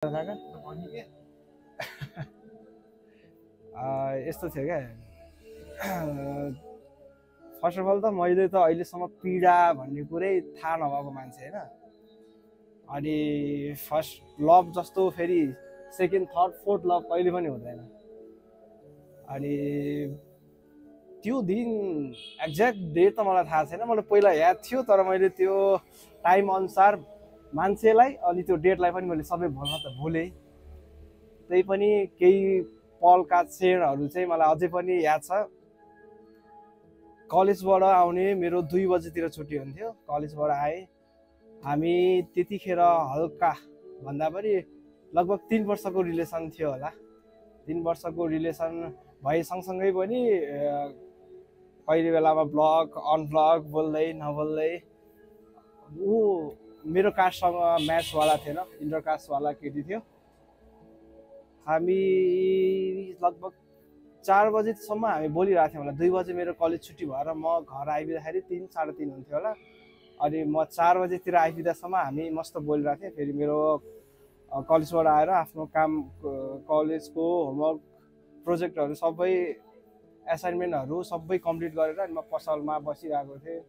यस्तो थियो क्या फर्स्ट अफ अल त मैले त अहिलेसम्म पीडा भन्ने कुरै थाहा नभएको मान्छे होइन अनि फर्स्ट लभ जस्तो फेरि सेकेन्ड थर्ड फोर्थ लभ कहिले पनि हुँदैन अनि त्यो दिन एक्ज्याक्ट डेट त मलाई थाहा छैन मलाई पहिला याद थियो तर मैले त्यो टाइम अनुसार मान्छेलाई अनि त्यो डेटलाई पनि मैले सबै भुल्न त भुलेँ त्यही पनि केही पलका क्षणहरू चाहिँ मलाई अझै पनि याद छ कलेजबाट आउने मेरो 2 बजेतिर छुट्टी हुन्थ्यो कलेजबाट आए हामी त्यतिखेर हल्का भन्दा पनि लगभग 3 वर्षको रिलेसन थियो होला 3 वर्षको रिलेसन भए सँगसँगै पनि कहिले बेलामा ब्लग अनब्लग बोल्दै नबोल्दै ऊ मेरो कास्टसँग म्याचवाला थिएन इन्टर कास्टवाला केटी थियो हामी लगभग 4 बजेसम्म हामी बोलिरहेको थियौँ होला 2 बजे मेरो कलेज छुट्टी भएर म घर आइपुग्दाखेरि 3 साढे 3 हुन्थ्यो होला अनि म 4 बजेतिर आइपुग्दासम्म हामी मस्त बोलिरहेको थियौँ फेरि मेरो कलेजबाट आएर आफ्नो काम कलेजको होमवर्क प्रोजेक्टहरू सबै एसाइनमेन्टहरू सबै कम्प्लिट गरेर अनि म पसलमा बसिरहेको थिएँ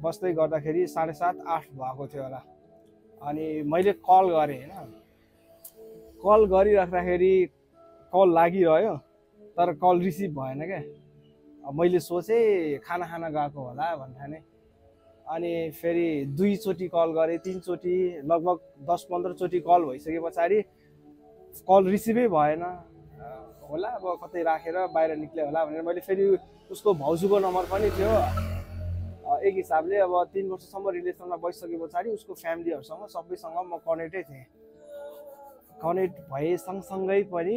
बस्दै गर्दाखेरि 7:30 8 भएको थियो होला अनि मैले कल गरेँ होइन कल गरिराख्दाखेरि कल लागिरह्यो तर कल रिसिभ भएन क्या मैले सोचेँ खाना खान गएको होला भन्ठाने अनि फेरि 2 चोटि कल गरेँ 3 चोटि लगभग 10-15 चोटि कल भइसके पछाडि कल रिसिभै भएन होला अब कतै राखेर बाहिर निक्ल्यो होला भनेर मैले फेरि उसको भाउजूको नम्बर पनि थियो एक हिसाबले अब 3 वर्षसम्म रिलेसनमा बसिसके पछाडि उसको फ्यामिलीहरूसँग सबैसँग म कनेक्टै थिएँ कनेक्ट भए सँगसँगै पनि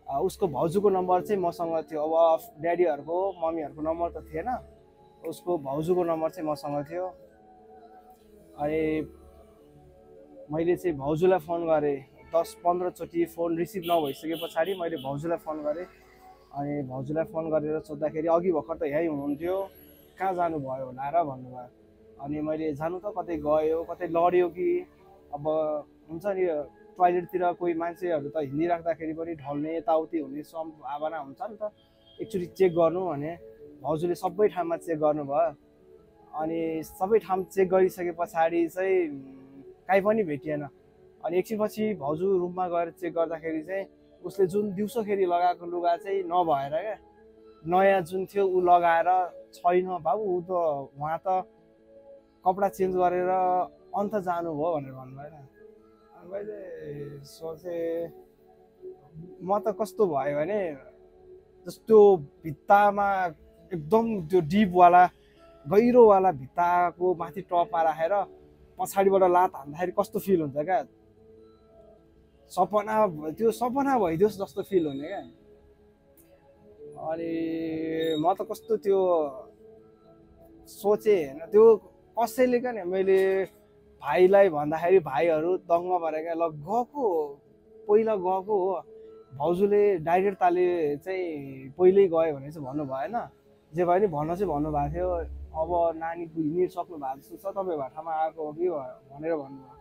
उसको भाउजूको नम्बर चाहिँ मसँग थियो अब ड्याडीहरूको मम्मीहरूको नम्बर त थिएन उसको भाउजूको नम्बर चाहिँ मसँग थियो अनि मैले चाहिँ भाउजूलाई फोन गरेँ 10-15 चोटि फोन रिसिभ नभइसके पछाडि मैले भाउजूलाई फोन गरेँ अनि भाउजूलाई फोन गरेर सोद्धाखेरि अघि भर्खर त यहीँ हुनुहुन्थ्यो कहाँ जानुभयो होला र भन्नुभयो अनि मैले जानु त कतै गयो कतै लड्यो कि अब हुन्छ नि टोयलेटतिर कोही मान्छेहरू त हिँडिराख्दाखेरि पनि ढल्ने यताउति हुने सम्भावना हुन्छ नि त एकचोटि चेक गर्नु भने भाउजूले सबै ठाउँमा चेक गर्नुभयो अनि सबै ठाउँ चेक गरिसके पछाडि चाहिँ काहीँ पनि भेटिएन अनि एकछिनपछि भाउजू रुममा गएर चेक गर्दाखेरि चाहिँ उसले जुन दिउँसोखेरि लगाएको लुगा चाहिँ नभएर क्या नयाँ जुन थियो ऊ लगाएर छैन बाबु ऊ त उहाँ त कपडा चेन्ज गरेर अन्त जानुभयो भनेर भन्नुभयो मैले सोचेँ म त कस्तो भयो भने जस्तो भित्तामा एकदम त्यो डिपवाला गहिरोवाला भित्ताको माथि टपमा राखेर पछाडिबाट लात हान्दाखेरि कस्तो फिल हुन्छ क्या सपना भइदियोस् जस्तो फिल हुने क्या अनि म त कस्तो त्यो सोचेँ होइन त्यो कसैले क्या नि मैले भाइलाई भन्दाखेरि भाइहरू दङ्ग भएर क्या ल गएको पहिला गएको हो भाउजूले डाइरेक्ट ताले चाहिँ पहिल्यै गयो भने चाहिँ भन्नु भएन जे भयो नि भन्न चाहिँ भन्नुभएको थियो अब नानी हिँडिसक्नु भएको जस्तो छ तपाईँ भाटामा आएको हो कि भनेर भन्नुभयो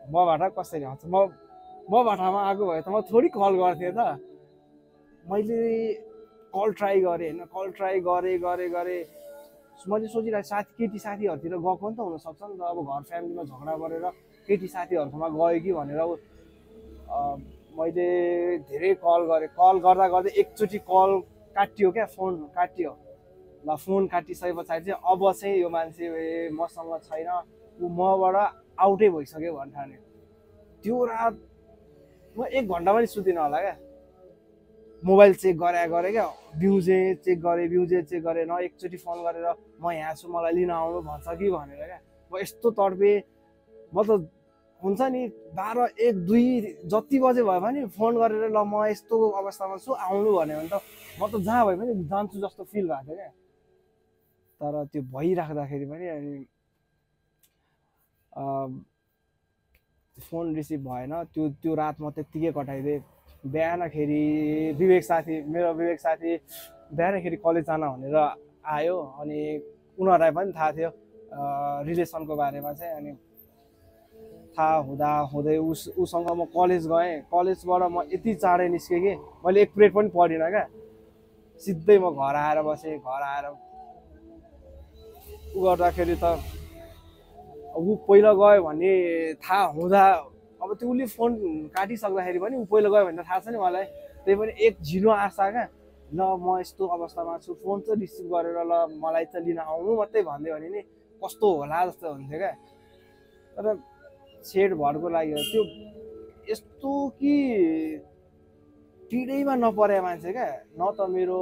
म भाटा कसरी आउँछ म भाटामा आएको भए त म थोरै कल गर्थेँ त मैले कल ट्राई गरेँ होइन कल ट्राई गरेँ मैले सोचिरहेको केटी साथीहरूतिर गएको नि त हुनसक्छ नि त अब घर फ्यामिलीमा झगडा गरेर केटी साथीहरूकोमा गयो कि भनेर मैले धेरै कल गरेँ कल गर्दा एकचोटि कल काटियो क्या फोन काटियो ल फोन काटिसके पछाडि चाहिँ अब चाहिँ यो मान्छे मसँग छैन ऊ मबाट आउटै भइसक्यो भन्ठाने त्यो रात म 1 घन्टा पनि सुतिनँ होला क्या मोबाइल चेक गरेँ क्या बिउजे चेक गरेँ न एकचोटि फोन गरेर म यहाँ छु मलाई लिन आउनु भन्छ कि भनेर क्या म यस्तो तडपे म त हुन्छ नि 12 1 2 जति बजे भयो भने फोन गरेर ल म यस्तो अवस्थामा छु आउनु भन्यो भने त म त जहाँ भए पनि जान्छु जस्तो फिल भएको थियो क्या तर त्यो भइराख्दाखेरि पनि अनि फोन रिसिभ भएन त्यो रात म त्यत्तिकै कटाइदिएँ बिहानखेरि मेरो विवेक साथी बिहानखेरि कलेज जान भनेर आयो अनि उनीहरूलाई पनि थाहा थियो रिलेसनको बारेमा चाहिँ अनि थाहा हुँदा हुँदै उसँग म कलेज गएँ। कलेजबाट म यति चाँडै निस्केँ कि मैले एक पिरियड पनि पढिनँ क्या। सिधै म घर आएर बसेँ। घर आएर उ गर्दाखेरि त ऊ पहिला गयो भन्ने थाहा हुँदा अब त्यो उसले फोन काटिसक्दाखेरि पनि ऊ पहिला गयो भनेर थाहा छ नि मलाई। त्यही पनि एक झिनो आशा क्या, ल म यस्तो अवस्थामा छु, फोन चाहिँ रिसिभ गरेर ल मलाई चाहिँ लिन आउनु मात्रै भनिदियो भने नि कस्तो होला जस्तो हुन्थ्यो क्या। तर छेडभरको लागि त्यो यस्तो कि पिडैमा नपरे मान्छे क्या। न त मेरो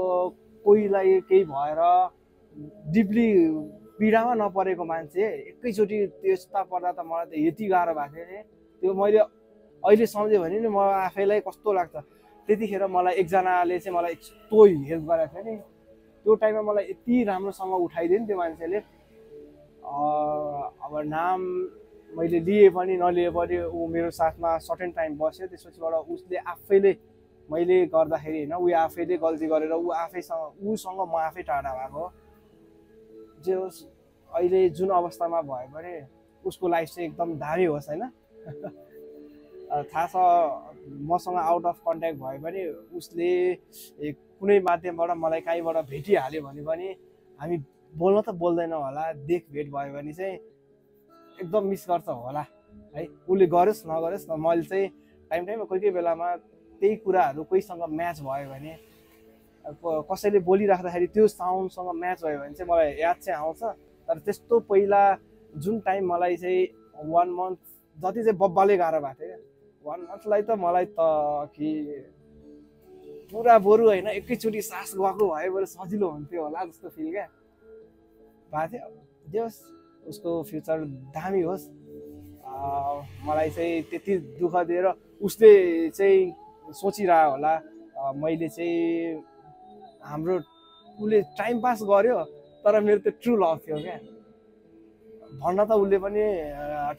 कोहीलाई केही भएर डिपली पीडामा नपरेको मान्छे एकैचोटि त्यस्ता पर्दा त मलाई त यति गाह्रो भएको थियो नि। त्यो मैले अहिले सम्झेँ भने नि म आफैलाई कस्तो लाग्छ। त्यतिखेर मलाई एकजनाले चाहिँ मलाई यस्तो हेल्प गरेको थियो नि। त्यो टाइममा मलाई यति राम्रोसँग उठाइदियो नि त्यो मान्छेले। अब नाम मैले लिए पनि नलिए पनि ऊ मेरो साथमा सर्टेन टाइम बस्यो। त्यसपछिबाट उसले आफैले मैले गर्दाखेरि होइन, ऊ आफैले गल्ती गरेर उसँग म आफै टाढा भएको। जे होस् अहिले जुन अवस्थामा भयो भने उसको लाइफ चाहिँ एकदम दामी होस् होइन। थाहा छ मसँग आउट अफ कन्ट्याक्ट भयो भने उसले कुनै माध्यमबाट मलाई कहीँबाट भेटिहाल्यो भने पनि हामी बोल्न त बोल्दैनौँ होला, भेट भयो भने चाहिँ एकदम मिस गर्छ होला है। उसले गरोस् नगरोस् न, मैले चाहिँ टाइममा कोही बेलामा त्यही कुराहरू कोहीसँग म्याच भयो भने, कसैले बोलिराख्दाखेरि त्यो साउन्डसँग म्याच भयो भने चाहिँ मलाई याद चाहिँ आउँछ। तर त्यस्तो पहिला जुन टाइम मलाई चाहिँ 1 मन्थ जति चाहिँ बब्बाले गाह्रो भएको थियो क्या। 1 मन्थलाई त मलाई त कि पुरा बरु होइन एकैचोटि सास गएको भए बरु सजिलो हुन्थ्यो होला जस्तो फिल क्या भएको थियो। जे होस् उसको फ्युचर दामी होस्। मलाई चाहिँ त्यति दुःख दिएर उसले चाहिँ सोचिरह्यो होला मैले चाहिँ हाम्रो उसले टाइम पास गर्यो तर मेरो त ट्रु लभ थियो क्या। भन्न त उसले पनि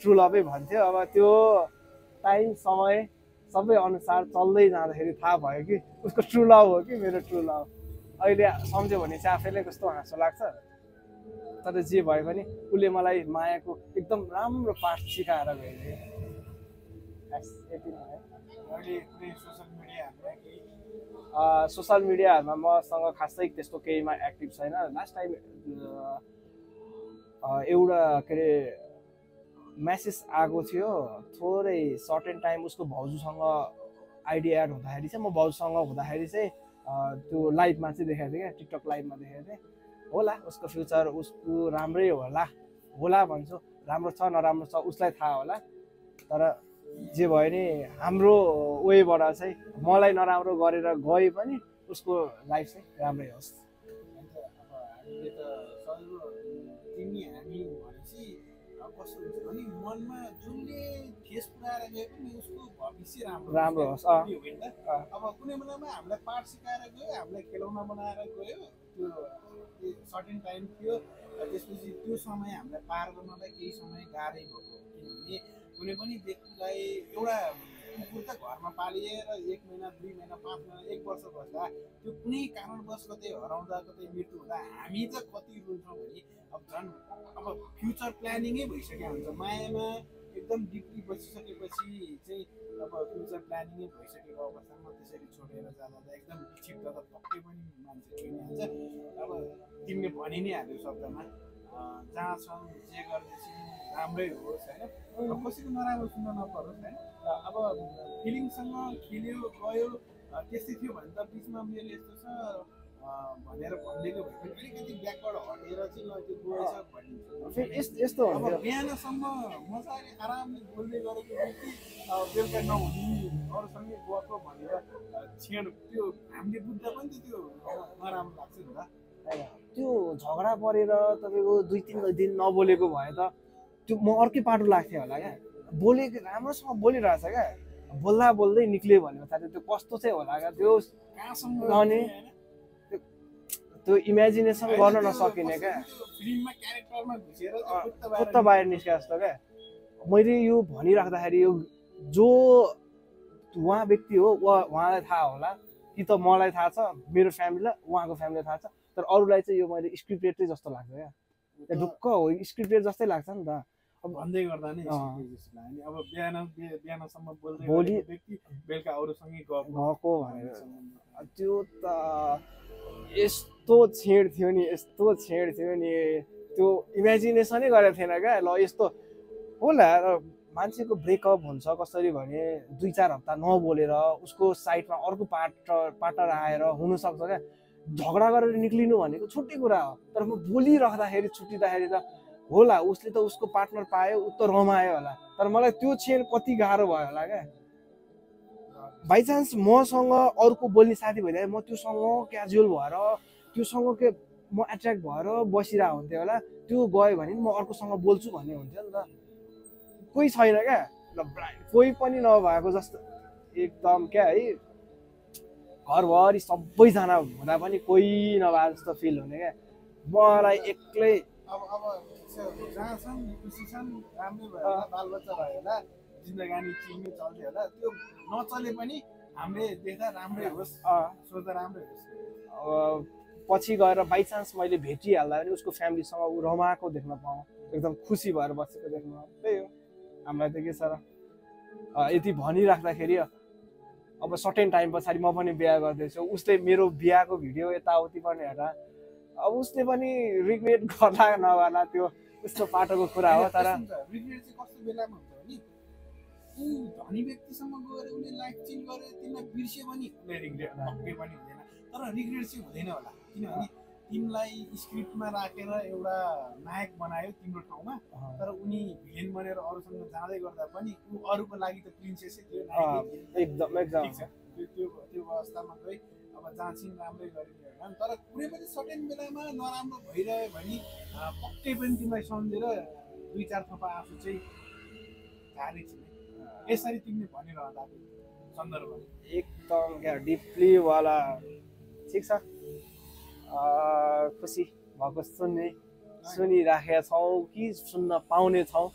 ट्रु लभै भन्थ्यो। अब त्यो टाइम समय सबै अनुसार चल्दै जाँदाखेरि थाहा भयो कि उसको ट्रु लभ हो कि मेरो ट्रु लभ। अहिले सम्झ्यो भने चाहिँ आफैलाई कस्तो हाँसो लाग्छ। तर जे भयो भने उसले मलाई मायाको एकदम राम्रो पाठ सिकाएर गयो। यति नै है। सोसल मिडियाहरूमा मसँग खासै त्यस्तो केहीमा एक्टिभ छैन। लास्ट टाइम एउटा के अरे मेसेज आएको थियो थोरै सर्टेन टाइम उसको भाउजूसँग आइडी एड हुँदाखेरि चाहिँ म भाउजूसँग हुँदाखेरि चाहिँ त्यो लाइभमा चाहिँ देखाएको थिएँ क्या, टिकटक लाइभमा देखाएको थिएँ। होला उसको फ्युचर उसको राम्रै होला भन्छु। राम्रो छ नराम्रो छ उसलाई थाहा होला। तर जे भयो नि हाम्रो वेबाट चाहिँ मलाई नराम्रो गरेर गए पनि उसको लाइफ चाहिँ राम्रै होस्। तिमी हामी भनेपछि कस्तो हुन्छ भने मनमा जुनले ठेस पुऱ्याएर गए पनि उसको भविष्य राम्रो होस्। अब कुनै बेलामा हामीलाई पाठ सिकाएर गयो, हामीलाई खेलौना बनाएर गयो, त्यो सर्टेन टाइम थियो। त्यसपछि त्यो समय हामीलाई पार गर्नलाई केही समय गाह्रै भएको। किनभने कुनै पनि व्यक्तिलाई एउटा कुकुर त घरमा पालिएर 1 महिना 2 महिना 5 महिना 1 वर्ष बस्दा त्यो कुनै कारणवश कतै हराउँदा कतै मृत्यु हुँदा हामी त कति रुन्छौँ भने अब झन् अब फ्युचर प्लानिङै भइसकेको हुन्छ। मायामा एकदम डिपली बसिसकेपछि चाहिँ अब फ्युचर प्लानिङै भइसकेको अवस्थामा त्यसरी छोडेर जाँदा त एकदम विक्षिप्त त पक्कै पनि मान्छे छुइहाल्छ। अब तिमीले भनि नै हाल्यो शब्दमा जहाँ छन् जे गर्दैछन् राम्रै होस् होइन, कसैको नराम्रो सुन्न नपरोस् होइन। अब फिलिङसँग खेल्यो गयो त्यस्तै थियो भने त बिचमा मेरो यस्तो छ भनेर भनिदिएको भए पनि अलिकति ब्याकवर्ड हटेर चाहिँ ल त्यो गएछ भनिन्छ। यस्तो अब बिहानसम्म मजाले आरामले बोल्दै गरेको व्यक्ति बेलुका नहुने अरूसँगै गएको भनेर छेड त्यो हामीले बुझ्दा पनि त त्यो नराम्रो लाग्छ नि त। त्यो झगडा परेर तपाईँको 2-3 दिन नबोलेको भए त त्यो म अर्कै पाटो लाग्थ्यो होला क्या। बोलेको राम्रोसँग बोलिरहेछ क्या, बोल्दा बोल्दै निक्ल्यो भने त्यो कस्तो चाहिँ होला क्या। त्यो कहाँसम्म अनि त्यो इमेजिनेसन गर्न नसकिने क्या। फिल्ममा क्यारेक्टरमा घुसेर खुत्त बाहिर निस्के जस्तो क्या। मैले यो भनिराख्दाखेरि यो जो उहाँ व्यक्ति हो उहाँलाई थाहा होला कि त मलाई थाहा छ, मेरो फ्यामिलीलाई उहाँको फ्यामिलीलाई थाहा छ। तर अरूलाई चाहिँ यो मैले स्क्रिप्टेड जस्तो लाग्छ क्या। ढुक्क हो स्क्रिप्टेड जस्तै लाग्छ नि त। भन्दै गर्दा नै अँ। सकियो जस्तो लाग्यो नि। अब बिहानसम्म बोल्दै भोलि गरेको व्यक्ति बेलुका अरूसँगै गफ गएको भनेर त्यो त यस्तो छेड थियो नि, यस्तो छेड थियो नि, त्यो इमेजिनेसनै गरेको थिएन क्या। ल यस्तो होला र मान्छेको ब्रेकअप हुन्छ कसरी भने 2-4 हप्ता नबोलेर उसको साइडमा अर्को पार्टनर आएर हुनसक्छ क्या। झगडा गरेर निक्लिनु भनेको छुट्टै कुरा हो, तर म बोलिराख्दाखेरि छुट्टिँदाखेरि त होला उसले त उसको पार्टनर पायो, ऊ त रमायो होला, तर मलाई त्यो क्षण कति गाह्रो भयो होला क्या। बाइचान्स मसँग अर्को बोल्ने साथी भइदिए म त्योसँग क्याजुअल भएर त्योसँग के म एट्र्याक्ट भएर बसिरहेको हुन्थेँ होला। त्यो गयो भने म अर्कोसँग बोल्छु भन्ने हुन्थ्यो नि त। कोही छैन क्या, ल कोही पनि नभएको जस्तो एकदम क्या है, घरभरि सबैजना हुँदा पनि कोही नभए जस्तो फिल हुने क्या मलाई एक्लै। अब जहाँ छन् खुसी छन्, राम्रै भयो होला, बालबच्चा भयो होला, जिन्दगानी चिल्मी चल्दै होला। त्यो नचले पनि हामीले देख्दा राम्रै होस्, सोच्दा राम्रै होस्। अब पछि गएर बाइचान्स मैले भेटिहाल्दा पनि उसको फ्यामिलीसँग ऊ रमाएको देख्न पाऊँ, एकदम खुसी भएर बसेको देख्न पाऊँ, त्यही हो हामीलाई त के छ र। यति भनिराख्दाखेरि अब सर्टेन टाइम पछाडि म पनि बिहा गर्दैछु, उसले मेरो बिहाको भिडियो यताउति पनि हेर्दा अब उसले पनि रिग्रेट गर्ला नगर्ला त्यो उसको पाटोको कुरा हो। तर रिग्रेट चाहिँ कस्तो बेलामा हुन्छ भने ऊ धनी व्यक्तिसँग गएर उसले लाइफ चेन्ज गरेर तिमीलाई बिर्स्यो भने उसले रिग्रेट पक्कै पनि हुँदैन। तर रिग्रेट चाहिँ हुँदैन होला, किनभने तिमीलाई स्क्रिप्टमा राखेर एउटा नायक बनायो तिम्रो ठाउँमा, तर उनी भिलेन बनेर अरूसँग जाँदै गर्दा पनि ऊ अरूको लागि त प्रिन्सेसै थियो, नायकै थियो। एकदम एकदम त्यो अवस्थामा गई अब जाँचिन राम्रै गरिदियो होला। तर कुनै पनि सर्टेन बेलामा नराम्रो भइरह्यो भने पक्कै पनि तिमीलाई सम्झेर 2-4 थोपा आफू चाहिँ झारी छिने। यसरी तिमीले भनिरहँदा सन्दर्भमा एकदम क्या डिपली वाला। ठिक छ, खुसी भएको सुनिराखेका छौँ कि सुन्न पाउने छौँ।